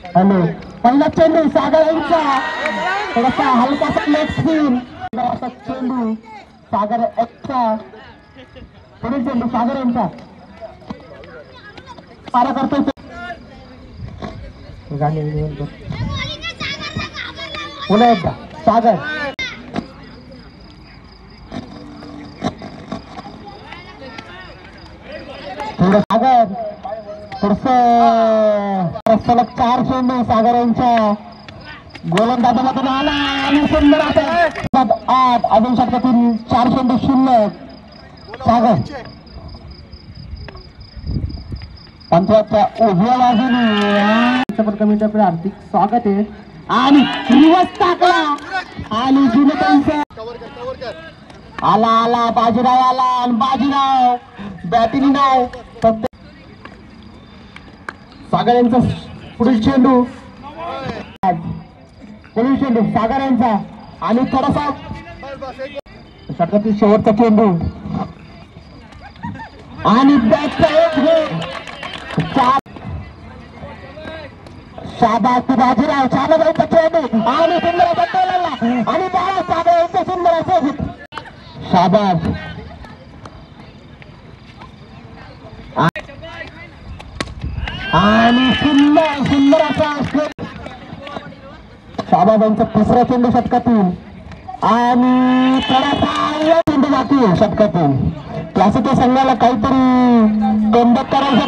hello पहिला चेंडू सागर यांचा थोडासा हलकासा लेग स्पिन असा चेंडू सागर एकचा पुढील चेंडू सागर यांचा पारा करतोय पुन्हा एकदा सागर थोडं सागर थोडस सलग 4 चेंडू सागर यांच्या गोलंदाजामधून आला आणि सुंदर असा 8 अजून षटकातील 4 चेंडू शिल्लक सागर पंचायतच्या उजव्या बाजूने पण कमी टप्प्यात हार्दिक स्वागत आहे आणि रिवर्स टाकला आणि आला आला बाजीराव आला आणि बाजीराव बॅटिंग नाव सागर यांचा पुढील चेंडू सागर यांचा आणि थोडासा षटकातील शेवटचा चेंडू आणि बॅटचा शाबास बाजीराव शाबाजांचा चेंडू आणि सुंदर असा टोलला आणि बाळासाहेब यांचा सुंदर असं शाबास आणि सुंदर सुंदर असा शाबाजांचा तिसरा चेंडू षटकातील आणि थोडासा चेंडू जातो षटकातील क्लासिकच्या संघाला काहीतरी बंद करायचं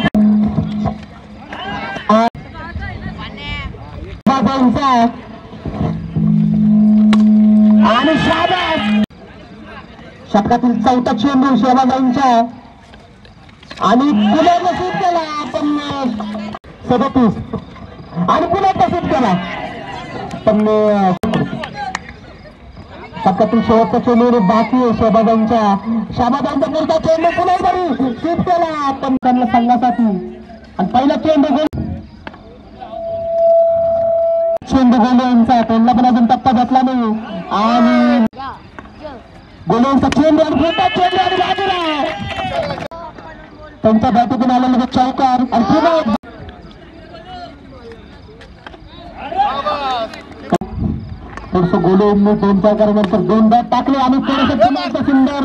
आणि षटकातील चौथा चेंडू शहबाजांच्या आणि पुन्हा तसेच केला आपण 37 आणि पुन्हा तसेच केला पण षटकातील शेवटचा चेंडू बाकी आहे शहबाजांचा पुढचा चेंडू पुन्हा तरी स्वीप केला आपण त्यांना संघासाठी आणि पहिला चेंडू गोले यांचा त्यांना पण अजून टप्पा घेतला नाही आणि गोले यांचा चेंडू आणि मोठा चेंडू आणि बाजूला त्यांच्या बॅटीतून आलेले चौकार आणि पुन्हा थोडस गोले यांनी 2 चौकारानंतर 2 बॅट टाकले आणि थोडस सुंदर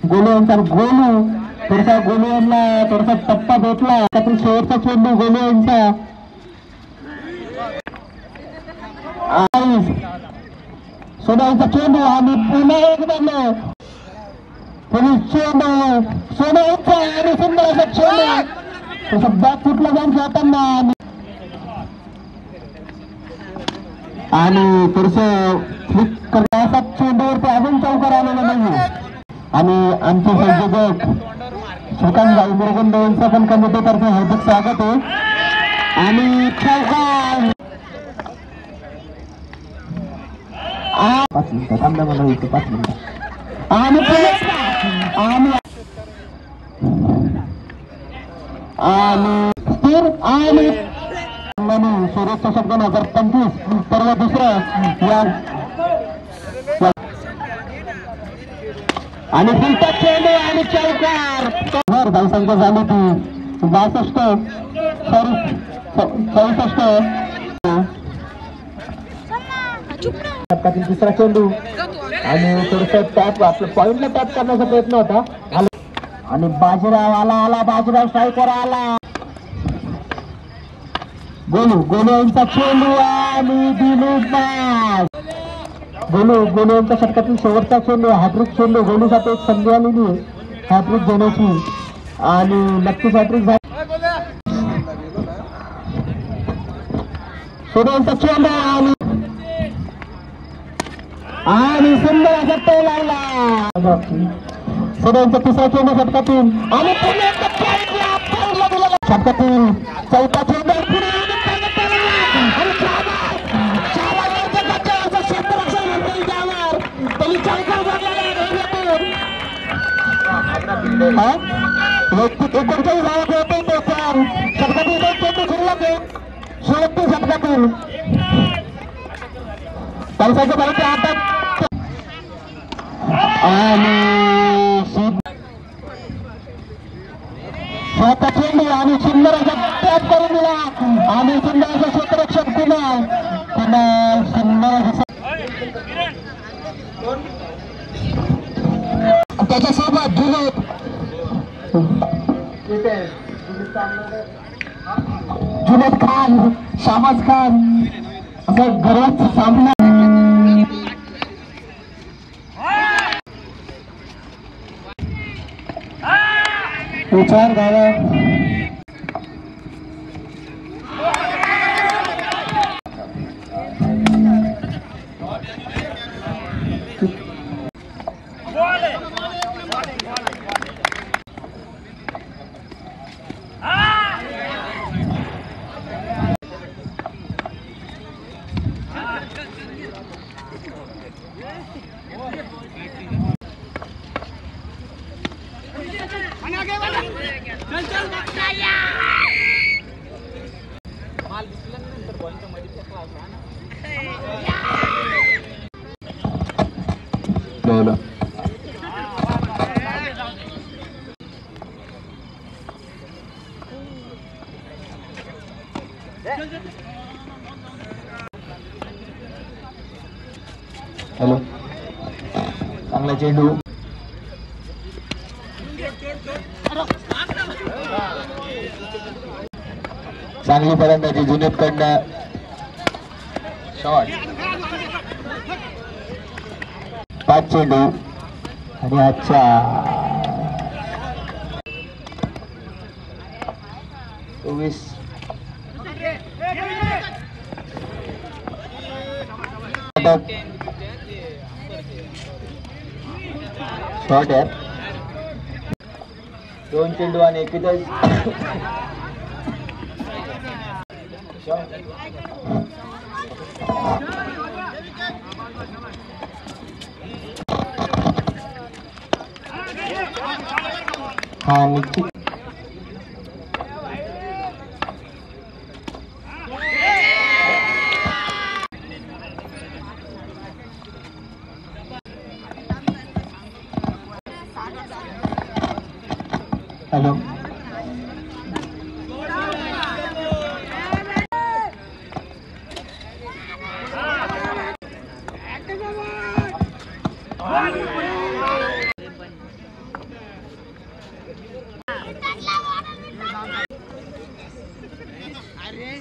गोले यांचा गोलू थोडासा गोले यांना थोडासा टप्पा भेटला त्यातून शेवटचा चेंडू गोले यांचा सोन्याचा चेंडू आणि पुन्हा एकदा पुढील चेंडू सोन्याचा आणि सुंदर असा चेंडू तसं बॅट फुटला जाऊन खेळताना आणि थोडस फ्लिक करण्याचा चेंडूवरती अजून चौकार आलेला नाही आणि आमचे संयोजक श्रीकांत भाई मुरगुंडे यांचं पण कमिटीतर्फे हार्दिक स्वागत आहे आणि चौकार 5 मिनिटं थांबा मला इथे 5 मिनिटं आणि स्थिर आणि सुरेश चषक 2025 पर्व दुसरं या आणि पुढचा चेंडू आणि चौकार धावसंख्या झाली ती 62 64 तिसरा चेंडू आणि थोडस टॅप आपलं पॉइंटला टॅप करण्याचा प्रयत्न होता आणि बाजीराव आला बाजीराव स्ट्रायकर आला गोलू यांचा चेंडू आणि गोलू यांच्या षटकातील शेवटचा चेंडू हॅट्रिक चेंडू गोलूसाठी एक संधी आलेली आहे हॅट्रिक घेण्याची आणि नक्कीच हॅट्रिक झाली यांचा चेंडू आणि सुंदर असा तो लावला यांचा तिसरा चेंडू षटकातील आणि षटकातील चौथा चेंडू षटकातील पैशाच्या बाहेरच्या हातात आणि चेंडू आणि सुंदर स्टॉप करून दिला आणि सुंदर असं क्षेत्ररक्षक कुणाल सुंदर त्याच्यासोबत जुनेद खान शाबाज खान असं गरज सामना विचार झाला हॅलो चांगला चेंडू चांगली फलंदाजी जुनेद कडनं शॉट 5 चेंडू आणि आजच्या 24 शॉट आहे 2 चेंडू आणि एकच हा निश्चित हॅलो अरे